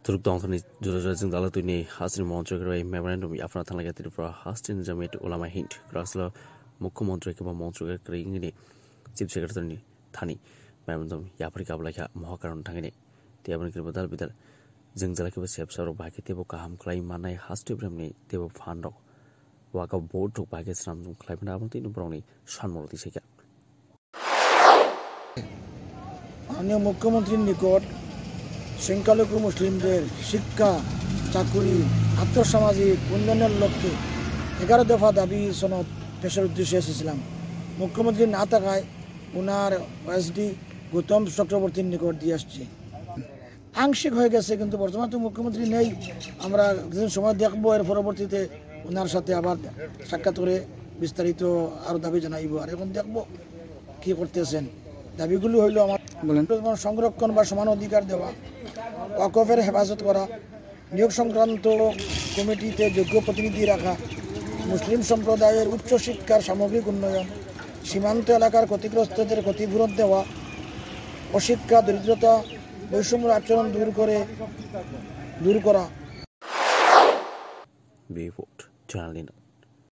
Turukdongthani Jurajing Dalatuni Hasri Montregrey Memorandum Afratanagati for Hastin Jamit Ulama Hint, Grasla Mukumontrek Montregrey Kringini, Chief Secretary Thani, Memorandum Yaprikablaka Mohakaran Tangani, the Abakibadal Bidal, Zingzalaki Sepsar of Bakitebo Kaham Claim Manai Hastu Bremni, Tebo Fando, Waka board to Pakistan, Climate Abontin Brownie, Shanmurti Seka. अन्य मुख्यमंत्री निकट संख्यालघु मुस्लिमদের শিক্ষা চাকরি আর্থসামাজিক উন্নয়নের লক্ষ্যে 11 দফা দাবি সনদ পেশের উদ্দেশ্যে এসেছিলাম। মুখ্যমন্ত্রী না থাকায় ওনার ওএসডি গৌতম চক্রবর্তীর নিকট দিয়ে আসছে। আংশিক হয়ে গেছে, কিন্তু বর্তমানে তো মুখ্যমন্ত্রী নেই। আমরা কিছু সময় দেখবো, এর পরবর্তীতে ওনার সাথে আবার সাক্ষাৎ করে বিস্তারিত আরো দাবি জানাইব। আর এখন দেখবো কি করতেছেন। দাবিগুলো হইল আমার সংরক্ষণ বা সমান অধিকার দেওয়া, ওয়াকফের হেফাজত করা, নিয়োগ সংক্রান্ত কমিটিতে যোগ্য প্রতিনিধি রাখা, মুসলিম সম্প্রদায়ের উচ্চশিক্ষার সামগ্রিক উন্নয়ন, সীমান্ত এলাকার ক্ষতিগ্রস্তদের ক্ষতিপূরণ দেওয়া, অশিক্ষা, দরিদ্রতা, বৈষম্য আচরণ দূর করা।